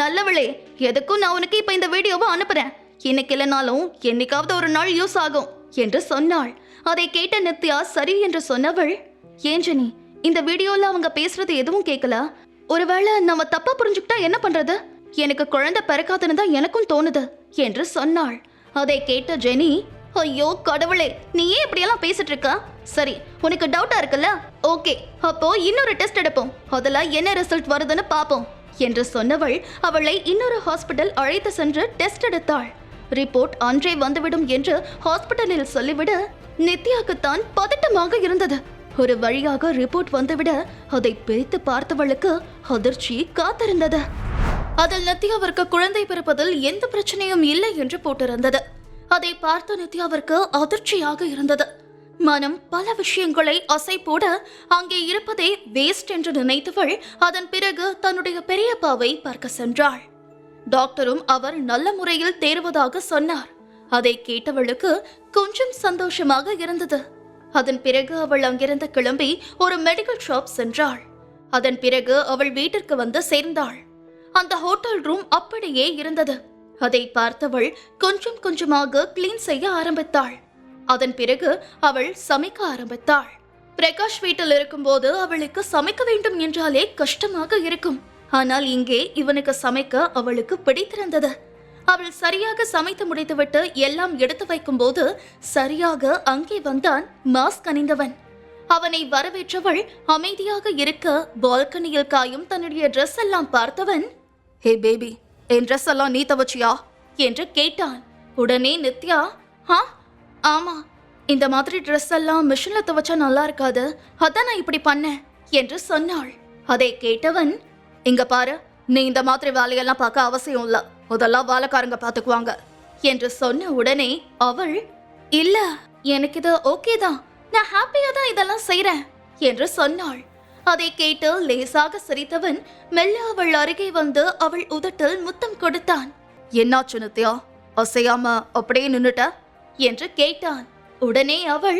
நல்லவளே, எதுக்கும் நான் உனக்கு இப்ப இந்த வீடியோவை அனுப்புறேன். இன்னைக்கு இல்லைனாலும் என்னைக்காவது ஒரு நாள் யூஸ் ஆகும் என்று சொன்னாள். அதை கேட்ட நித்யா சரி என்று சொன்னவள், ஏன் ஜெனி, இந்த வீடியோல அவங்க பேசுறது எதுவும் கேட்கல. ஒருவேளை நம்ம தப்பா புரிஞ்சுக்கிட்டா என்ன பண்றது? எனக்கு குழந்தை பிறக்காதுன்னு தான் எனக்கும் தோணுது என்று சொன்னாள். அதை கேட்ட ஜெனி, ஐயோ கடவுளே, நீ ஏன் இப்படியெல்லாம் பேசிட்டு இருக்க? சரி, உனக்கு டவுட்டா இருக்குல்ல, ஓகே, அப்போ இன்னொரு டெஸ்ட் எடுப்போம், அதுல என்ன ரிசல்ட் வருதுன்னு பாப்போம் என்று சொன்னவள் அவளை இன்னொரு ஹாஸ்பிட்டல் அழைத்து சென்று டெஸ்ட் எடுத்தாள். ரிப்போர்ட் அன்றே வந்துவிடும் என்று ஹாஸ்பிட்டலில் சொல்லிவிட நித்யாக்குத்தான் பதட்டமாக இருந்தது. ஒரு வழியாக ரிப்போர்ட் வந்துவிட அதை பிரித்து பார்த்தவளுக்கு அதிர்ச்சி காத்திருந்தது. அதில் நித்யாவிற்கு குழந்தை பிறப்பதில் எந்த பிரச்சனையும் இல்லை என்று போட்டிருந்தது. அதை பார்த்த நித்யாவிற்கு அதிர்ச்சியாக இருந்தது. மனம் பல விஷயங்களை அசை போட அங்கே இருப்பதே வேஸ்ட் என்று நினைத்தவள் அதன் பிறகு தன்னுடைய பெரியப்பாவை பார்க்க சென்றாள். டாக்டரும் அவர் நல்ல முறையில் தேர்வதாக சொன்னார். அதை கேட்டவளுக்கு கொஞ்சம் சந்தோஷமாக இருந்தது. அதன் பிறகு அவள் அங்கிருந்து கிளம்பி ஒரு மெடிக்கல் ஷாப் சென்றாள். அதன் பிறகு அவள் வீட்டிற்கு வந்து சேர்ந்தாள். அந்த ஹோட்டல் ரூம் அப்படியே இருந்தது. அதை பார்த்தவள் கொஞ்சம் கொஞ்சமாக கிளீன் செய்ய ஆரம்பித்தாள். அதன் பிறகு அவள் சமைக்க ஆரம்பித்தாள். பிரகாஷ் வீட்டில் இருக்கும்போது அவளுக்கு சமைக்க வேண்டும் என்றாலே கஷ்டமாக இருக்கும். ஆனால் இங்கே இவனுக்கு சமைக்க அவளுக்கு பிடித்திருந்தது. அவள் சரியாக சமைத்து முடித்துவிட்டு எல்லாம் எடுத்து வைக்கும் போது சரியாக அங்கே வந்தான் மாஸ்க் அணிந்தவன். அவனை வரவேற்றவள் அமைதியாக இருக்க பால்கனியில் காயும் தன்னுடைய ட்ரெஸ் எல்லாம் பார்த்தவன், ஹே பேபி, என் ட்ரெஸ் எல்லாம் நீ துவச்சியா என்று கேட்டான். உடனே நித்யா, ஆமா, இந்த மாதிரி ட்ரெஸ் எல்லாம் மிஷின்ல துவச்சா நல்லா இருக்காது, அதான் நான் இப்படி பண்ணேன் என்று சொன்னாள். அதை கேட்டவன், இங்க பாரு, நீ இந்த மாதிரி வேலையெல்லாம் பார்க்க அவசியம் இல்ல, அதெல்லாம் வேலைக்காரங்க பாத்துக்குவாங்க என்று சொன்ன உடனே அவள், இல்ல, எனக்கு இது ஓகே தான், நான் ஹாப்பியா தான் இதெல்லாம் செய்றேன் என்று சொன்னாள். அதை கேட்டு லேசாக சிரித்தவன் மெல்ல அவள் அருகே வந்து அவள் உதட்டில் முத்தம் கொடுத்தான். என்னாச்சு நித்யா, அசையாம அப்படியே நின்னுட்ட என்று கேட்டான். உடனே அவள்,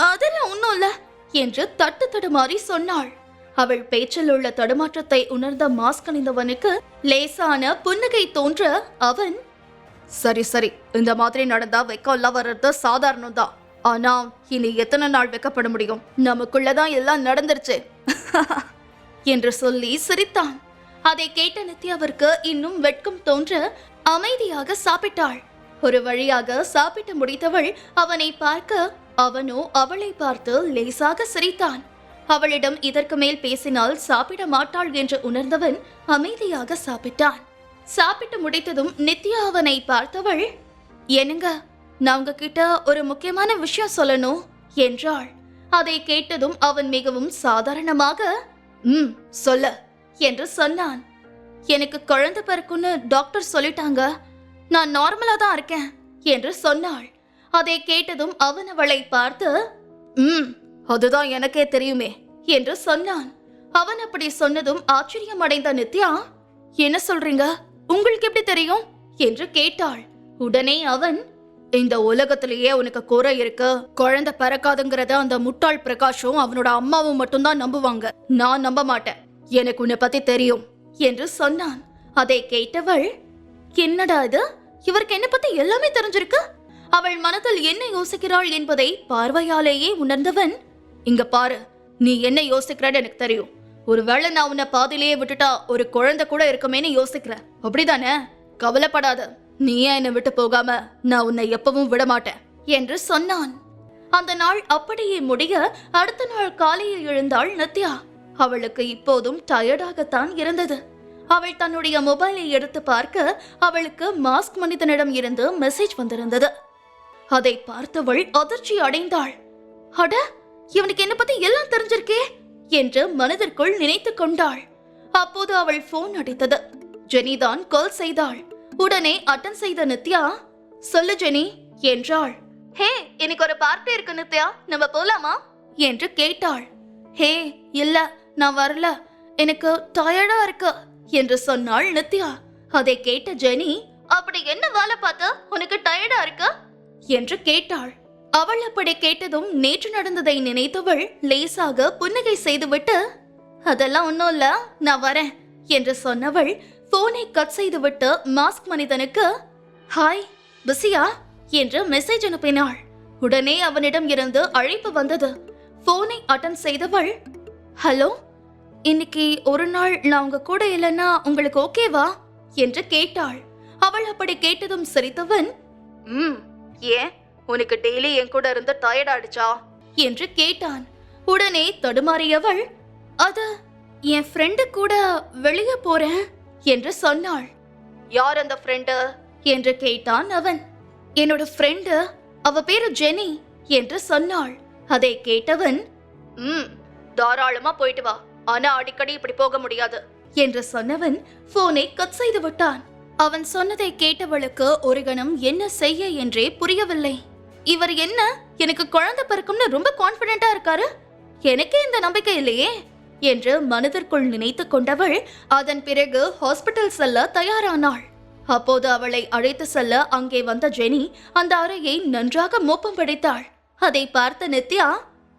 அதெல்லாம் ஒன்னும் இல்ல என்று தட்டு தடுமாறி சொன்னாள். அவள் பேச்சில் உள்ள தடுமாற்றத்தை உணர்ந்த மாஸ்க் அணிந்தவனுக்கு லேசான புன்னகை தோன்ற அவன், சரி சரி, இந்த மாதிரி நடந்தா வெக்கம் வர்றது சாதாரணம் தான், ஆனா இனி எத்தனை நாள் வெக்கப்பட முடியும், நமக்குள்ளதான் எல்லாம் நடந்துருச்சு என்று சொல்லி சிரித்தான். அதை கேட்ட நித்யாவிற்கு இன்னும் வெட்கம் தோன்ற அமைதியாக சாப்பிட்டாள். ஒரு வழியாக சாப்பிட்டு முடித்தவள் அவனை பார்க்க அவனோ அவளை பார்த்து லேசாக சிரித்தான். அவளிடம் இதற்கு மேல் பேசினால் சாப்பிட மாட்டாள் என்று உணர்ந்தவன் அமைதியாக சாப்பிட்டான். சாப்பிட்டு முடித்ததும் நித்யா அவனை பார்த்தவள், என்னங்க, நான் உங்ககிட்ட ஒரு முக்கியமான விஷயம் சொல்லணும் என்றாள். அதை கேட்டதும் அவன் மிகவும் சாதாரணமாக, சொல்ல என்று சொன்னான். எனக்கு குழந்தை பிறக்குன்னு டாக்டர் சொல்லிட்டாங்க, நான் நார்மலா தான் இருக்கேன் என்று சொன்னாள். அதை கேட்டதும் அவன் அவளை பார்த்து, அதுதான் எனக்கே தெரியுமே என்று சொன்னான். அவன் அப்படி சொன்னதும் ஆச்சரியம் அடைந்த நித்யா, என்ன சொல்றீங்க, உங்களுக்கு எப்படி தெரியும் என்று கேட்டாள். உடனே அவன், இந்த உலகத்திலேயே உனக்கு குறை இருக்கு, குழந்தை பிறக்காதுங்கிறத அந்த முட்டாள் பிரகாஷும் அவனோட அம்மாவும் மட்டும்தான் நம்புவாங்க, நான் நம்ப மாட்டேன், எனக்கு உன்னை பத்தி தெரியும் என்று சொன்னான். அதை கேட்டவள், என்னடா இது, இவருக்கு என்ன பத்தி எல்லாமே தெரிஞ்சிருக்கு? அவள் மனதில் என்ன யோசிக்கிறாள் என்பதை பார்வையாலேயே உணர்ந்தவன், இங்க பாரு, நீ என்ன யோசிக்கிறன்னு எனக்கு தெரியும், ஒருவேளை நான் உன்னை பாதிலேயே விட்டுட்டா ஒரு குழந்தை கூட இருக்குமேன்னு யோசிக்கிற, அப்படிதானே? கவலைப்படாத, நீ ஏன் என்னை விட்டு போகாம நான் உன்னை எப்பவும் விட மாட்டேன் என்று சொன்னான். அந்த நாள் அப்படியே முடிய அடுத்த நாள் காலையில் எழுந்தாள் நித்யா. அவளுக்கு இப்போதும் டயர்டாகத்தான் இருந்தது. அவள் தன்னுடைய மொபைலை எடுத்து பார்க்க அவளுக்கு மாஸ்க் மனிதனிடம் இருந்து மெசேஜ் வந்திருந்தது. அதை பார்த்தவள் அதிர்ச்சி அடைந்தாள். அட, இவனுக்கு என்ன பத்தி எல்லாம் தெரிஞ்சிருக்கே என்று மனதிற்குள் நினைத்து கொண்டாள். அப்போது அவள் போன் அடித்தது. ஜெனிதான் கால் செய்தாள். உடனே அட்டன் செய்த நித்யா, சொல்லு ஜெனி என்றாள். ஹே, எனக்கு ஒரு பார்ட்டி இருக்கு நித்யா, நம்ம போலாமா என்று கேட்டாள். ஹே, இல்ல, நான் வரல, எனக்கு டயர்டா இருக்கு என்று சொன்னாள் நித்யா. அதை கேட்ட ஜெனி, அப்படி என்ன வேலை பார்த்து உனக்கு டயர்டா இருக்கு என்று கேட்டாள். அவள் அப்படி கேட்டதும் நேற்று நடந்ததை நினைத்தவள் லேசாக புன்னகை செய்துவிட்டு, அதெல்லாம் ஒன்னும் இல்ல, நான் வரேன் என்று சொன்னவள் போனை கட் செய்துவிட்டு மாஸ்க் மனிதனுக்கு ஹாய் பிஸியா என்று மெசேஜ் அனுப்பினாள். உடனே அவனிடம் இருந்து அழைப்பு வந்தது. போனை அட்டன் செய்தவள் ஹலோ, இன்னைக்கு ஒரு நாள் நான் உங்க கூட இல்லைன்னா உங்களுக்கு ஓகேவா என்று கேட்டாள். அவள் அப்படி கேட்டதும் சிரித்தவன் ஏன் உனக்கு டெய்லி என் கூட இருந்து டயர்ட் ஆயிடுச்சா என்று கேட்டான். உடனே தடுமாறியவள் அது என் ஃப்ரெண்டு கூட வெளியே போறேன் என்று சொன்னாள். யார் அந்த ஃப்ரெண்டு என்று கேட்டான் அவன். என்னோட ஃப்ரெண்டு, அவ பேரு ஜெனி என்று சொன்னாள். அதை கேட்டவன் தாராளமா போயிட்டு வா, ஆனா அடிக்கடி இப்படி போக முடியாது என்று சொன்னவன் போனை கட் செய்து விட்டான். அவன் சொன்னதை கேட்டவளுக்கு ஒரு கணம் என்ன செய்ய என்றே புரியவில்லை. இவர் என்ன எனக்கு குழந்தை பிறக்கும்னு ரொம்ப கான்பிடென்டா இருக்காரு, எனக்கே இந்த நம்பிக்கை இல்லையே என்று மனதிற்குள் நினைத்து கொண்டவள் அதன் பிறகு ஹாஸ்பிட்டல் செல்ல தயாரானாள். அப்போது அவளை அழைத்து செல்ல அங்கே வந்த ஜெனி அந்த அறையை நன்றாக மோப்பம் பிடித்தாள். அதை பார்த்த நித்யா,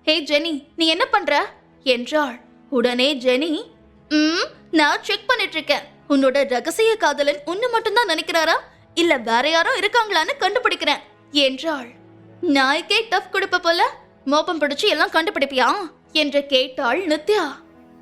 ஹே ஜெனி, நீ என்ன பண்ற என்றாள். உடனே ஜெனி, நான் செக் பண்ணிட்டு இருக்கேன். உன்னோட ரகசிய காதலன் உன்னை மட்டும்தான் நினைக்கிறாரா இல்ல வேற யாரும் இருக்காங்களான்னு கண்டுபிடிக்கிறேன் என்றாள். நாய்க்கே டஃப் கொடுப்ப போல மோப்பம் பிடிச்சு எல்லாம் கண்டுபிடிப்பியா என்று கேட்டாள் நித்யா.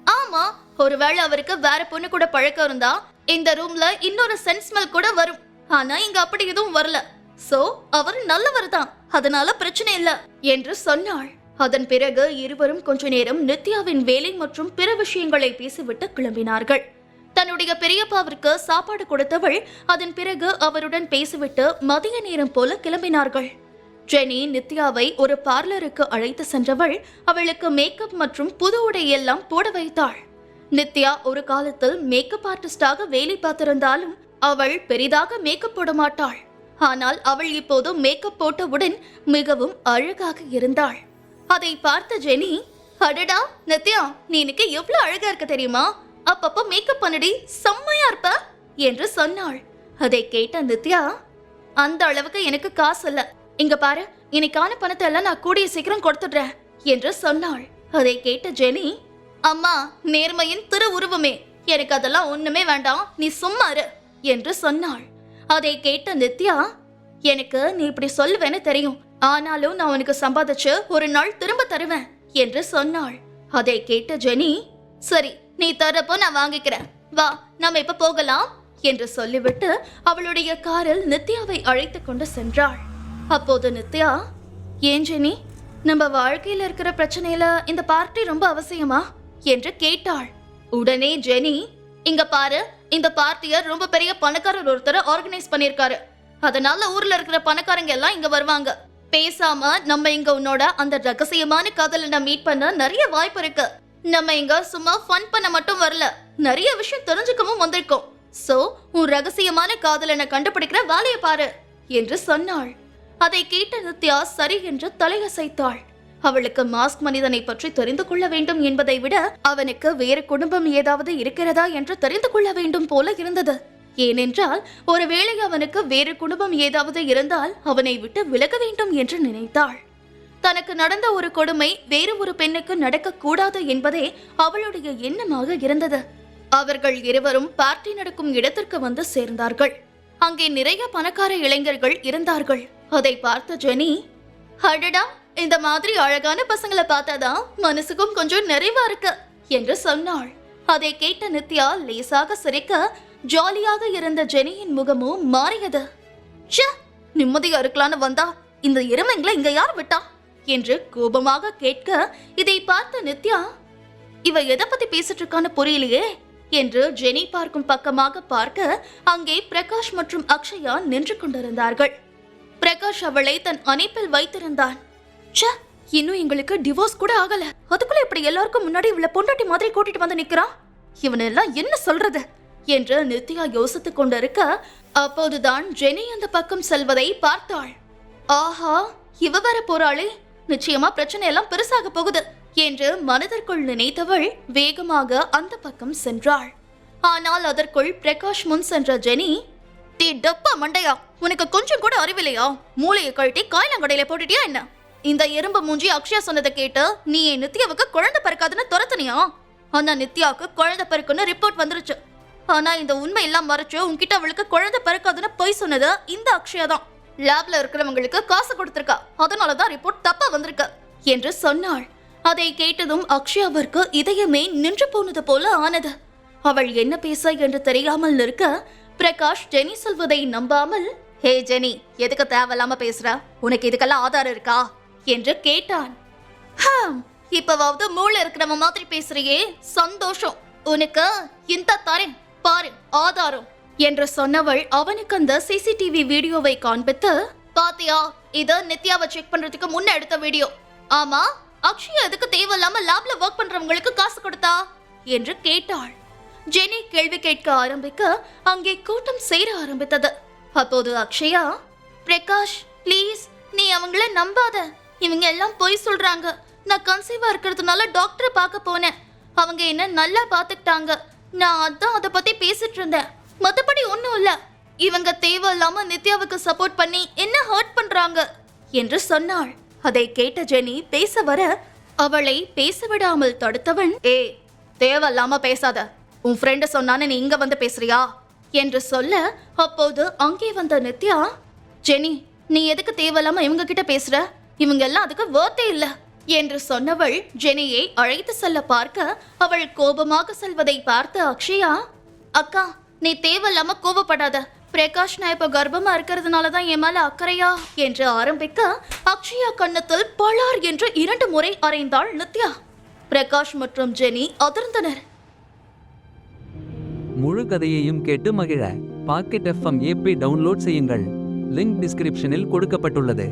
ஆமா, ஒருவேளை அவருக்கு வேற பொண்ணு கூட பழக்கம் இருந்தா இந்த ரூம்ல இன்னொரு சென்ட் ஸ்மெல் கூட வரும். ஆனா இங்க அப்படி எதுவும் வரல. சோ அவர் நல்லவர் தான், அதனால பிரச்சனை இல்ல என்று சொன்னாள். அதன் பிறகு இருவரும் கொஞ்ச நேரம் நித்யாவின் வேலை மற்றும் பிற விஷயங்களை பேசிவிட்டு கிளம்பினார்கள். தன்னுடைய பெரியப்பாவிற்கு சாப்பாடு கொடுத்தவள் அதன் பிறகு அவருடன் பேசிவிட்டு மதிய நேரம் போல கிளம்பினார்கள். ஜெனி நித்யாவை ஒரு பார்லருக்கு அழைத்து சென்றவள் அவளுக்கு மேக்கப் மற்றும் புது உடை எல்லாம் போட வைத்தாள். நித்யா ஒரு காலத்தில் மேக்கப் ஆர்டிஸ்டாக வேலை பார்த்திருந்தாலும் அவள் பெரிதாக மேக்கப் போட மாட்டாள். ஆனால் அவள் இப்போது மேக்கப் போட்டவுடன் மிகவும் அழகாக இருந்தாள். அதை பார்த்த ஜெனி, அடடா நித்யா, நீ இன்னைக்கு எவ்வளவு அழகா இருக்க தெரியுமா, அப்பப்போ மேக்கப் பண்ணடி, செம்மையா இருப்ப என்று சொன்னாள். அதை கேட்ட நித்யா, அந்த அளவுக்கு எனக்கு காசு இல்ல, இங்க பாரு, இன்னைக்கான பணத்தை எல்லாம் நான் கூடிய சீக்கிரம் கொடுத்துடுறேன் என்று சொன்னாள். அதை கேட்ட ஜெனி, அம்மா நேர்மையின் திரு உருவமே, எனக்கு அதெல்லாம் ஒண்ணுமே வேண்டாம், நீ சும்மா இரு என்று சொன்னாள். அதை கேட்ட நித்யா, எனக்கு நீ இப்படி சொல்லுவேன்னு தெரியும், ஆனாலும் நான் உனக்கு சம்பாதிச்சு ஒரு நாள் திரும்ப தருவேன் என்று சொன்னாள். அதை கேட்ட ஜெனி, சரி நீ தரப்போ நான் வாங்கிக்கிறேன், வா நாம இப்ப போகலாம் என்று சொல்லிவிட்டு அவளுடைய காரில் நித்யாவை அழைத்து கொண்டு சென்றாள். அப்போது நித்யா, ஏன் ஜெனி, நம்ம வாழ்க்கையில இருக்கிற பிரச்சனையில இந்த பார்ட்டி ரொம்ப அவசியமா என்று கேட்டாள். உடனே ஜெனி, இங்க பாரு, இந்த பார்ட்டிய ரொம்ப பெரிய பணக்காரர் ஒருத்தர் ஆர்கனைஸ் பண்ணிருக்காரு, அதனால ஊர்ல இருக்கிற பணக்காரங்க எல்லாம் இங்க வருவாங்க. பேசாம நம்ம இங்க உன்னோட அந்த ரகசியமான காதலனை மீட் பண்ண நிறைய வாய்ப்பு இருக்கு. நம்ம இங்க சும்மா ஃபன் பண்ண மட்டும் வரல, நிறைய விஷயம் தெரிஞ்சுக்கவும் வந்திருக்கோம். சோ உன் ரகசியமான காதலனை கண்டுபிடிக்கிற வேலையை பாரு என்று சொன்னாள். அதை கேட்ட நித்யா சரி என்று தலையசைத்தாள். அவளுக்கு மாஸ்க் மனிதனை பற்றி தெரிந்து கொள்ள வேண்டும் என்பதை விட அவனுக்கு வேறு குடும்பம் ஏதாவது இருக்கிறதா என்று தெரிந்து கொள்ள வேண்டும் போல இருந்தது. ஏனென்றால் ஒருவேளை அவனுக்கு வேறு குடும்பம் ஏதாவது இருந்தால் அவனை விட்டு விலக வேண்டும் என்று நினைத்தாள். தனக்கு நடந்த ஒரு கொடுமை வேறு ஒரு பெண்ணுக்கு நடக்க கூடாது என்பதே அவளுடைய எண்ணமாக இருந்தது. அவர்கள் இருவரும் பார்ட்டி நடக்கும் இடத்திற்கு வந்து சேர்ந்தார்கள். அங்கே நிறைய பணக்கார இளைஞர்கள் இருந்தார்கள். அதை பார்த்த ஜெனி, அடடா, இந்த மாதிரி அழகான பசங்களை பார்த்தாதான் மனசுக்கும் கொஞ்சம் நிறைவா இருக்கு என்று சொன்னாள். அதை கேட்ட நித்யா லேசாக சிரிக்க ஜாலியாக இருந்த ஜெனியின் முகமும் மாறியது. நிம்மதியா இருக்கலான்னு வந்தா இந்த எருமைங்களை இங்க யார் விட்டா என்று கோபமாக கேட்க, இதை பார்த்த நித்யா, இவ எதை பத்தி பேசிட்டு இருக்கான்னு புரியலையே என்று ஜெனி பார்க்கும் பக்கமாக பார்க்க அங்கே பிரகாஷ் மற்றும் அக்ஷயா நின்று கொண்டிருந்தார்கள். பிரகாஷ் அவளை தன் அணைப்பில் வைத்திருந்தான். இன்னும் எங்களுக்கு டிவோர்ஸ் கூட ஆகல, அதுக்குள்ள இப்படி எல்லாருக்கும் முன்னாடி இவளை பொண்டாட்டி மாதிரி கூட்டிட்டு வந்து நிக்கிறான், இவனெல்லாம் என்ன சொல்றது என்று நித்யா யோசித்துக் கொண்டிருக்க, அப்போதுதான் ஜெனி அந்த பக்கம் செல்வதை பார்த்தாள். ஆஹா, இவ வர போறாளே, நிச்சயமா பிரச்சனை எல்லாம் பெருசாக போகுது என்று மனதிற்குள் நினைத்தவள் வேகமாக அந்த பக்கம் சென்றாள். ஆனால் அதற்குள் பிரகாஷ் முன் சென்ற ஜெனி, டீ டப்பா மண்டையா, உனக்கு கொஞ்சம் கூட அறிவில்லையா, மூளையை கழட்டி காய்லாங்கடையில போட்டுட்டியா என்ன? இந்த எறும்பு மூஞ்சி அக்ஷயா சொன்னதை கேட்டு நீ என் நித்யாவுக்கு குழந்தை பிறக்காதுன்னு துரத்துனியா? ஆனா நித்யாவுக்கு குழந்தை பிறக்குன்னு ரிப்போர்ட் வந்துருச்சு. ஆனா இந்த உண்மை எல்லாம் மறைச்சு உன்கிட்ட அவளுக்கு குழந்தை பிறக்காதுன்னு பொய் சொன்னது இந்த அக்ஷயா தான். லேப்ல இருக்கிறவங்களுக்கு காசு கொடுத்திருக்கா, அதனாலதான் ரிப்போர்ட் தப்பா வந்திருக்கு என்று சொன்னாள். அதை கேட்டதும் அக்ஷயாவிற்கு இதயமே நின்று போனது போல ஆனது. அவள் என்ன பேச என்று தெரியாமல் இருக்க பிரகாஷ் ஜெனி சொல்வதை நம்பாமல், ஹே ஜெனி, எதுக்கு தேவையில்லாம பேசுற? உனக்கு இதுக்கெல்லாம் ஆதாரம் இருக்கா என்று கேட்டான். இப்பவாவது மூளை இருக்கிறவ மாதிரி பேசுறியே, சந்தோஷம். உனக்கு இந்த தரேன் பாரு ஆதாரம் என்று சொன்னவள் அவனுக்கு அந்த சிசிடிவி வீடியோவை காண்பித்து, பாத்தியா, இது நித்யாவை செக் பண்றதுக்கு முன்ன எடுத்த வீடியோ. ஆமா, அக்ஷயா எதுக்கு தேவையில்லாம லேப்ல ஒர்க் பண்றவங்களுக்கு காசு கொடுத்தா என்று கேட்டாள். ஜெனி கேள்வி கேட்க ஆரம்பிக்க அங்கே கூட்டம் சேர ஆரம்பித்தது. அப்போது அக்ஷயா, பிரகாஷ் ப்ளீஸ், நீ அவங்கள நம்பாத, இவங்க எல்லாம் பொய் சொல்றாங்க. நான் கன்சீவா இருக்கிறதுனால டாக்டரை பார்க்க போனேன், அவங்க என்ன நல்லா பாத்துக்கிட்டாங்க. நான் அதான் அதை பத்தி பேசிட்டு இருந்தேன், மத்தபடி ஒண்ணும் இல்ல. இவங்க தேவையில்லாம நித்யாவுக்கு சப்போர்ட் பண்ணி என்ன ஹர்ட் பண்றாங்க என்று சொன்னாள். அதை கேட்ட ஜெனி பேச வர அவளை பேச விடாமல் தடுத்தவன், தேவையில்லாம பேசாத, உன் ஃப்ரெண்டு சொன்னான்னு நீ இங்க வந்து பேசுறியா என்று சொல்ல, அப்போது அங்கே வந்த நித்யா, ஜெனி, நீ எதுக்கு தேவையில்லாம இவங்க கிட்ட பேசுற? இவங்க எல்லாம் அதுக்கு வர்த்தே இல்ல என்று சொன்னவள் ஜெனியை அழைத்து செல்ல பார்க்க அவள் கோபமாக செல்வதை பார்த்த அக்ஷயா, அக்கா, நீ தேவையில்லாம கோபப்படாத. பிரகாஷ், நான் இப்ப கர்ப்பமா இருக்கிறதுனாலதான் என் மேல அக்கறையா என்று ஆரம்பிக்க அக்ஷயா கண்ணத்தில் பளார் என்று 2 முறை அறைந்தாள் நித்யா. பிரகாஷ் மற்றும் ஜெனி அதிர்ந்தனர். முழு கதையையும் கேட்டு மகிழ பாக்கெட் FM ஆப்பை டவுன்லோட் செய்யுங்கள். லிங்க் டிஸ்கிரிப்ஷனில் கொடுக்கப்பட்டுள்ளது.